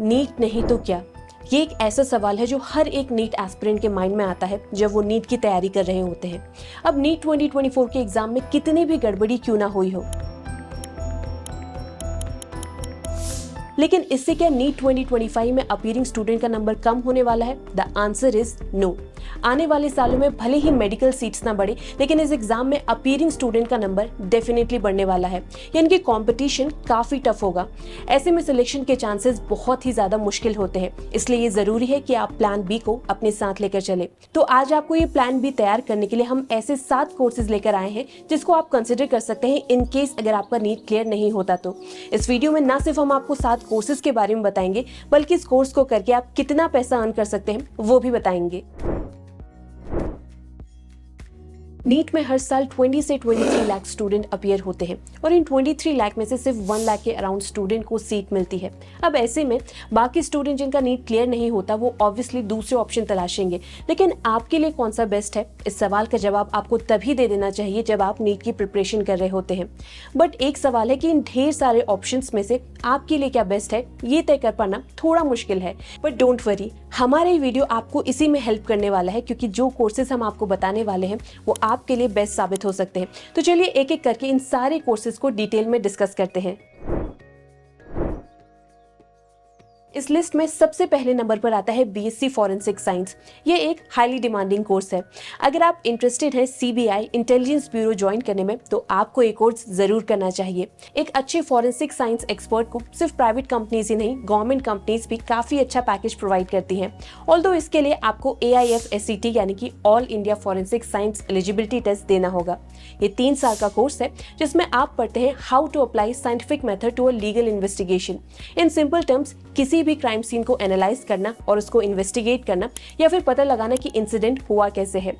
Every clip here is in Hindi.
नीट नहीं तो क्या? ये एक ऐसा सवाल है जो हर एक नीट एस्पिरेंट के माइंड में आता है जब वो नीट की तैयारी कर रहे होते हैं। अब नीट 2024 के एग्जाम में कितनी भी गड़बड़ी क्यों ना हुई हो, लेकिन इससे क्या नीट 2025 में अपीयरिंग स्टूडेंट का नंबर कम होने वाला है? The answer is no. आने वाले सालों में भले ही मेडिकल सीट्स ना बढ़े, लेकिन इस एग्जाम में अपीयरिंग स्टूडेंट का नंबर डेफिनेटली बढ़ने वाला है, यानी कि कंपटीशन काफी टफ होगा। ऐसे में सिलेक्शन के चांसेस बहुत ही ज्यादा मुश्किल होते हैं, इसलिए ये जरूरी है कि आप प्लान बी को अपने साथ लेकर चले। तो आज आपको ये प्लान बी तैयार करने के लिए हम ऐसे 7 कोर्सेज लेकर आए हैं जिसको आप कंसिडर कर सकते हैं इन केस अगर आपका नीट क्लियर नहीं होता तो। इस वीडियो में ना सिर्फ हम आपको 7 कोर्सेज के बारे में बताएंगे, बल्कि इस कोर्स को करके आप कितना पैसा अर्न कर सकते हैं वो भी बताएंगे। नीट में हर साल 20 से 23 लाख स्टूडेंट अपीयर होते हैं और इन 23 लाख में से सिर्फ 1 लाख के अराउंड स्टूडेंट को सीट मिलती है। अब ऐसे में बाकी स्टूडेंट जिनका नीट क्लियर नहीं होता वो ऑब्वियसली दूसरे ऑप्शन तलाशेंगे, लेकिन आपके लिए कौन सा बेस्ट है, इस सवाल का जवाब आपको तभी दे देना चाहिए जब आप नीट की प्रिपरेशन कर रहे होते हैं। बट एक सवाल है कि इन ढेर सारे ऑप्शन में से आपके लिए क्या बेस्ट है ये तय कर पाना थोड़ा मुश्किल है। बट डोंट वरी, हमारा ये वीडियो आपको इसी में हेल्प करने वाला है, क्योंकि जो कोर्सेज हम आपको बताने वाले हैं वो आपके लिए बेस्ट साबित हो सकते हैं। तो चलिए एक एक करके इन सारे कोर्सेज को डिटेल में डिस्कस करते हैं। इस लिस्ट में सबसे पहले नंबर पर आता है बीएससी फॉरेंसिक साइंस। ये एक हाईली डिमांडिंग कोर्स है। अगर आप इंटरेस्टेड हैं सीबीआई इंटेलिजेंस ब्यूरो ज्वाइन करने में तो आपको ये कोर्स जरूर करना चाहिए। एक अच्छे फॉरेंसिक साइंस एक्सपर्ट को सिर्फ प्राइवेट कंपनीज ही नहीं, गवर्नमेंट कंपनीज भी काफी अच्छा पैकेज प्रोवाइड करती हैं। ऑल्दो इसके लिए आपको AIFSCT यानी कि all India forensic science eligibility test देना होगा। ये 3 साल का कोर्स है जिसमें आप पढ़ते हैं how to apply scientific method to a legal investigation. In simple terms, किसी भी क्राइम सीन को एनालाइज करना और उसको इन्वेस्टिगेट करना या फिर पता लगाना कि इंसिडेंट हुआ कैसे है।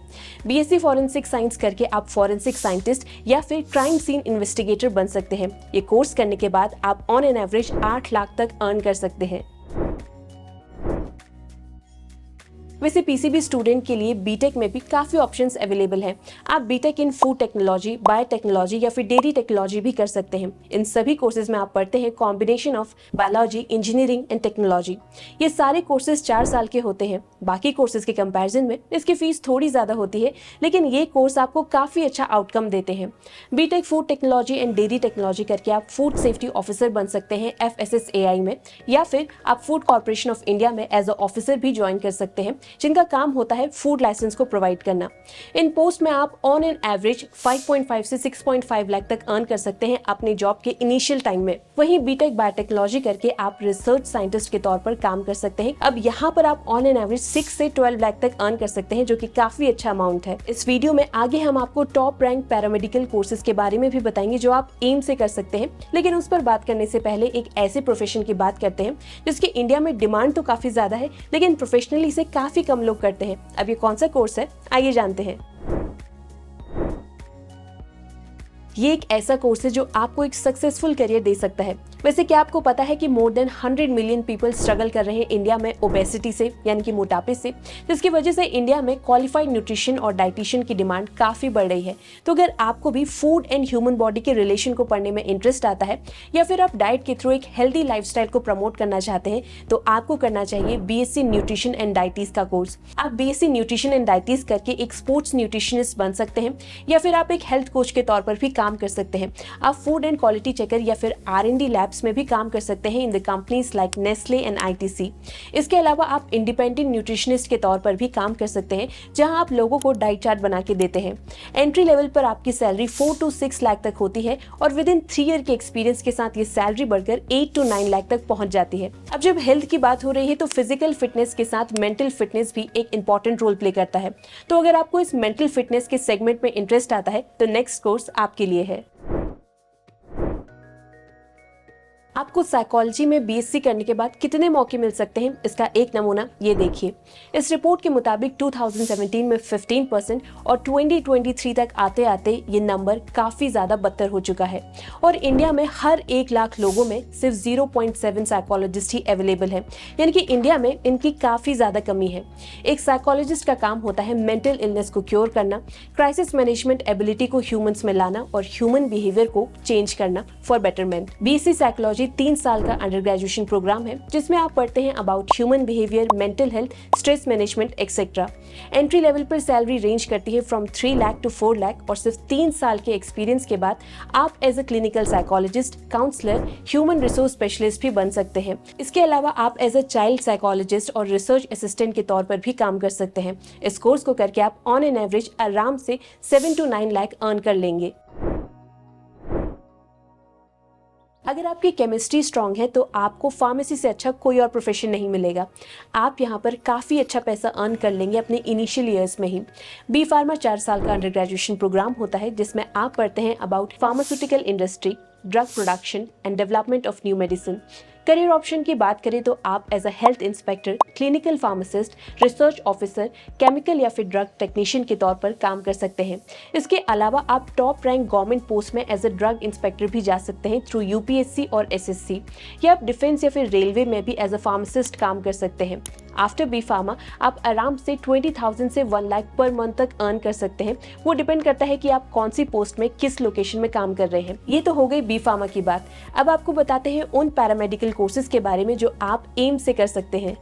बीएससी फॉरेंसिक साइंस करके आप फॉरेंसिक साइंटिस्ट या फिर क्राइम सीन इन्वेस्टिगेटर बन सकते हैं। ये कोर्स करने के बाद आप ऑन एन एवरेज 8 लाख तक अर्न कर सकते हैं। वैसे पीसीबी स्टूडेंट के लिए बीटेक में भी काफ़ी ऑप्शंस अवेलेबल हैं। आप B Tech in food technology, biotechnology या फिर डेयरी टेक्नोलॉजी भी कर सकते हैं। इन सभी कोर्सेज में आप पढ़ते हैं combination of biology, engineering and technology. ये सारे कोर्सेज 4 साल के होते हैं। बाकी कोर्सेज के कंपैरिजन में इसकी फीस थोड़ी ज़्यादा होती है, लेकिन ये कोर्स आपको काफ़ी अच्छा आउटकम देते हैं। B Tech food technology and dairy technology करके आप फूड सेफ्टी ऑफिसर बन सकते हैं FSSAI में, या फिर आप फूड कॉर्पोरेशन ऑफ इंडिया में एज अ ऑफिसर भी ज्वाइन कर सकते हैं, जिनका काम होता है फूड लाइसेंस को प्रोवाइड करना। इन पोस्ट में आप ऑन एन एवरेज 5.5 से 6.5 लाख तक अर्न कर सकते हैं अपने जॉब के इनिशियल टाइम में। वहीं बीटेक बायोटेक्नोलॉजी करके आप रिसर्च साइंटिस्ट के तौर पर काम कर सकते हैं। अब यहाँ पर आप ऑन एन एवरेज 6 से 12 लाख तक अर्न कर सकते हैं, जो कि काफी अच्छा अमाउंट है। इस वीडियो में आगे हम आपको टॉप रैंक पैरामेडिकल कोर्सेज के बारे में भी बताएंगे जो आप एम से कर सकते हैं, लेकिन उस पर बात करने से पहले एक ऐसे प्रोफेशन की बात करते हैं जिसकी इंडिया में डिमांड तो काफी ज्यादा है, लेकिन प्रोफेशनली इसे काफी कम लोग करते हैं। अब ये कौन सा कोर्स है, आइए जानते हैं। ये एक ऐसा कोर्स है जो आपको एक सक्सेसफुल करियर दे सकता है। वैसे क्या आपको पता है कि more than 100 million people struggle कर रहे हैं इंडिया में ओबेसिटी से, यानी कि मोटापे से, जिसकी वजह से इंडिया में क्वालिफाइड न्यूट्रिशन और डाइटिशियन की डिमांड काफी बढ़ रही है। तो अगर आपको भी फूड एंड ह्यूमन बॉडी के रिलेशन को पढ़ने में इंटरेस्ट आता है, या फिर आप डाइट के थ्रू एक हेल्दी लाइफस्टाइल को प्रमोट करना चाहते हैं, तो आपको करना चाहिए BSc न्यूट्रिशन एंड डाइटिस का कोर्स। आप BSc न्यूट्रिशन एंड डाइटिस करके एक स्पोर्ट्स न्यूट्रिशनिस्ट बन सकते हैं, या फिर आप एक हेल्थ कोच के तौर पर भी काम कर सकते हैं। आप फूड एंड क्वालिटी चेकर या फिर R&D लैब्स में भी काम कर सकते हैं in the companies like Nestle and ITC। इसके अलावा आप इंडिपेंडेंट न्यूट्रिशनिस्ट के तौर पर भी काम कर सकते हैं, जहां आप लोगों को डाइट चार्ट बना के देते हैं। एंट्री लेवल पर आपकी सैलरी 4 to 6 लाख तक होती है और विद इन 3 ईयर के एक्सपीरियंस के साथ ये सैलरी बढ़कर 8 to 9 लाख तक पहुंच जाती है। अब जब हेल्थ की बात हो रही है तो फिजिकल फिटनेस के साथ मेंटल फिटनेस भी एक इंपॉर्टेंट रोल प्ले करता है। तो अगर आपको इस मेंटल फिटनेस के सेगमेंट में इंटरेस्ट आता है तो नेक्स्ट कोर्स आपके लिए है। आपको साइकोलॉजी में बीएससी करने के बाद कितने मौके मिल सकते हैं, इसका एक नमूना ये देखिए। इस रिपोर्ट के मुताबिक 2017 में 15% और 2023 तक आते आते ये नंबर काफी ज्यादा बदतर हो चुका है और इंडिया में हर 1 लाख लोगों में सिर्फ 0.7 साइकोलॉजिस्ट ही अवेलेबल है, यानी कि इंडिया में इनकी काफी ज्यादा कमी है। एक साइकोलॉजिस्ट का काम होता है मेंटल इलनेस को क्योर करना, क्राइसिस मैनेजमेंट एबिलिटी को ह्यूमंस में लाना और ह्यूमन बिहेवियर को चेंज करना फॉर बेटरमेंट। बीएससी साइकोलॉजी 3 साल का अंडर ग्रेजुएशन प्रोग्राम है जिसमें आप पढ़ते हैं about human behaviour, mental health, stress management etcetera. Entry level पर सैलरी रेंज करती है फ्रॉम 3 लाख टू 4 लाख और सिर्फ 3 साल के एक्सपीरियंस के बाद आप as a clinical psychologist, counsellor, human resource specialist भी बन सकते हैं। इसके अलावा आप एज अ चाइल्ड साइकोलॉजिस्ट और रिसर्च असिस्टेंट के तौर पर भी काम कर सकते हैं। इस कोर्स को करके आप ऑन एन एवरेज आराम से 7 to 9 लाख अर्न कर लेंगे। अगर आपकी केमिस्ट्री स्ट्रांग है तो आपको फार्मेसी से अच्छा कोई और प्रोफेशन नहीं मिलेगा। आप यहाँ पर काफ़ी अच्छा पैसा अर्न कर लेंगे अपने इनिशियल ईयर्स में ही। बी फार्मा 4 साल का अंडर ग्रेजुएशन प्रोग्राम होता है जिसमें आप पढ़ते हैं about pharmaceutical industry, drug production and development of new medicine. Career option की बात करें तो आप as a health inspector, clinical pharmacist, research officer, chemical या फिर ड्रग टेक्नीशियन के तौर पर काम कर सकते हैं। इसके अलावा आप टॉप रैंक गवर्नमेंट पोस्ट में एज अ ड्रग इंस्पेक्टर भी जा सकते हैं थ्रू यूपीएससी और एसएससी, या आप डिफेंस या फिर रेलवे में भी एज अ फार्मासिस्ट काम कर सकते हैं। आफ्टर बी फार्मा आप आराम से 20,000 से 1 लाख पर मंथ तक अर्न कर सकते हैं। वो डिपेंड करता है कि आप कौन सी पोस्ट में किस लोकेशन में काम कर रहे हैं। ये तो हो गई बी फार्मा की बात। अब आपको बताते हैं उन पैरामेडिकल कोर्सेज के बारे में जो आप एम से कर सकते हैं।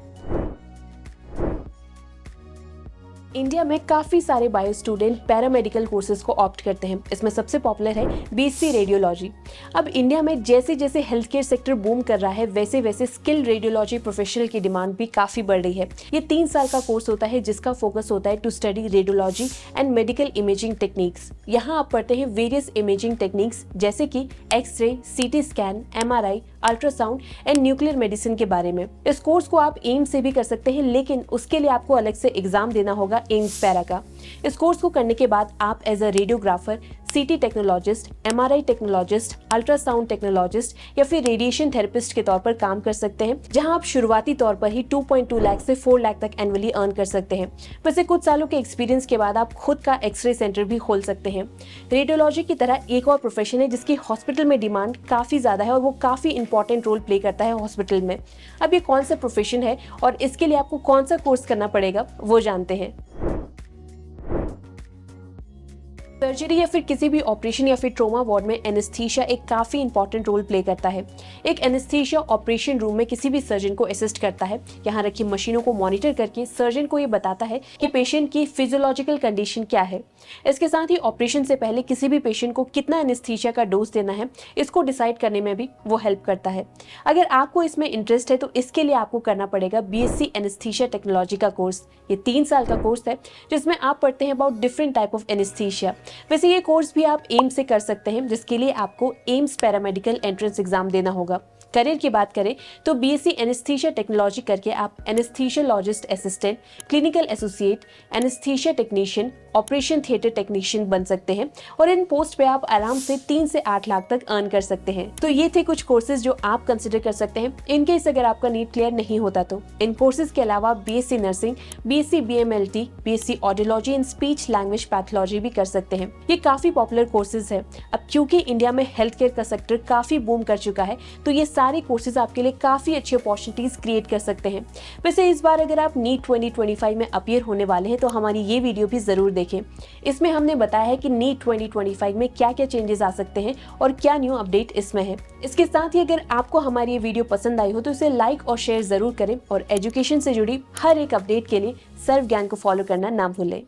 इंडिया में काफी सारे बायो स्टूडेंट पैरामेडिकल कोर्सेज को ऑप्ट करते हैं। इसमें सबसे पॉपुलर है बीएससी रेडियोलॉजी। अब इंडिया में जैसे जैसे हेल्थ केयर सेक्टर बूम कर रहा है वैसे वैसे स्किल्ड रेडियोलॉजी प्रोफेशनल की डिमांड भी काफी बढ़ रही है। ये 3 साल का कोर्स होता है जिसका फोकस होता है to study radiology and medical imaging techniques. यहाँ आप पढ़ते हैं वेरियस इमेजिंग टेक्निक्स जैसे कि X ray, CT scan, MRI, ultrasound and nuclear medicine के बारे में। इस कोर्स को आप एम्स से भी कर सकते हैं, लेकिन उसके लिए आपको अलग से एग्जाम देना होगा एम्स पैरा का। इस कोर्स को करने के बाद आप एज अ रेडियोग्राफर, सीटी technologist, MRI technologist, ultrasound technologist या फिर रेडिएशन थेरेपिस्ट के तौर पर काम कर सकते हैं, जहां आप शुरुआती तौर पर ही 2.2 लाख से 4 लाख तक एनुअली अर्न कर सकते हैं। वैसे कुछ सालों के एक्सपीरियंस के बाद आप खुद का एक्सरे सेंटर भी खोल सकते हैं। रेडियोलॉजी की तरह एक और प्रोफेशन है जिसकी हॉस्पिटल में डिमांड काफी ज्यादा है और वो काफी इंपॉर्टेंट रोल प्ले करता है हॉस्पिटल में। अब ये कौन सा प्रोफेशन है और इसके लिए आपको कौन सा कोर्स करना पड़ेगा वो जानते हैं। सर्जरी या फिर किसी भी ऑपरेशन या फिर ट्रोमा वार्ड में एनेस्थीसिया एक काफी इंपॉर्टेंट रोल प्ले करता है। एक एनेस्थीसिया ऑपरेशन रूम में किसी भी सर्जन को असिस्ट करता है। यहाँ रखी मशीनों को मॉनिटर करके सर्जन को ये बताता है कि पेशेंट की फिजियोलॉजिकल कंडीशन क्या है। इसके साथ ही ऑपरेशन से पहले किसी भी पेशेंट को कितना एनेस्थीसिया का डोज देना है इसको डिसाइड करने में भी वो हेल्प करता है। अगर आपको इसमें इंटरेस्ट है तो इसके लिए आपको करना पड़ेगा बीएससी एनेस्थीसिया टेक्नोलॉजी का कोर्स। ये 3 साल का कोर्स है जिसमें आप पढ़ते हैं about different type of anaesthesia. वैसे ये कोर्स भी आप एम्स से कर सकते हैं जिसके लिए आपको एम्स पैरामेडिकल एंट्रेंस एग्जाम देना होगा। करियर की बात करें तो बीएससी एनेस्थीसिया टेक्नोलॉजी करके आप anaesthesiologist assistant, clinical associate, anaesthesia technician, operation theatre technician बन सकते हैं और इन पोस्ट पे आप आराम से 3 से 8 लाख तक अर्न कर सकते हैं। तो ये थे कुछ कोर्सेज जो आप कंसिडर कर सकते हैं इन केस अगर आपका नीट क्लियर नहीं होता तो। इन कोर्सेज के अलावा BSc nursing, BSc BMLT, BSc audiology and speech language pathology भी कर सकते हैं। ये काफी पॉपुलर कोर्सेज है। अब क्योंकि इंडिया में हेल्थ केयर का सेक्टर काफी बूम कर चुका है तो ये सारे कोर्सेज आपके लिए काफी अच्छी अपॉर्चुनिटीज क्रिएट कर सकते हैं। वैसे इस बार अगर आप नीट 2025 में अपीयर होने वाले हैं तो हमारी ये वीडियो भी जरूर देखें। इसमें हमने बताया है कि नीट 2025 में क्या क्या चेंजेस आ सकते हैं और क्या न्यू अपडेट इसमें है। इसके साथ ही अगर आपको हमारी ये वीडियो पसंद आई हो तो इसे लाइक और शेयर जरूर करें और एजुकेशन से जुड़ी हर एक अपडेट के लिए सर्व ज्ञान को फॉलो करना ना भूलें।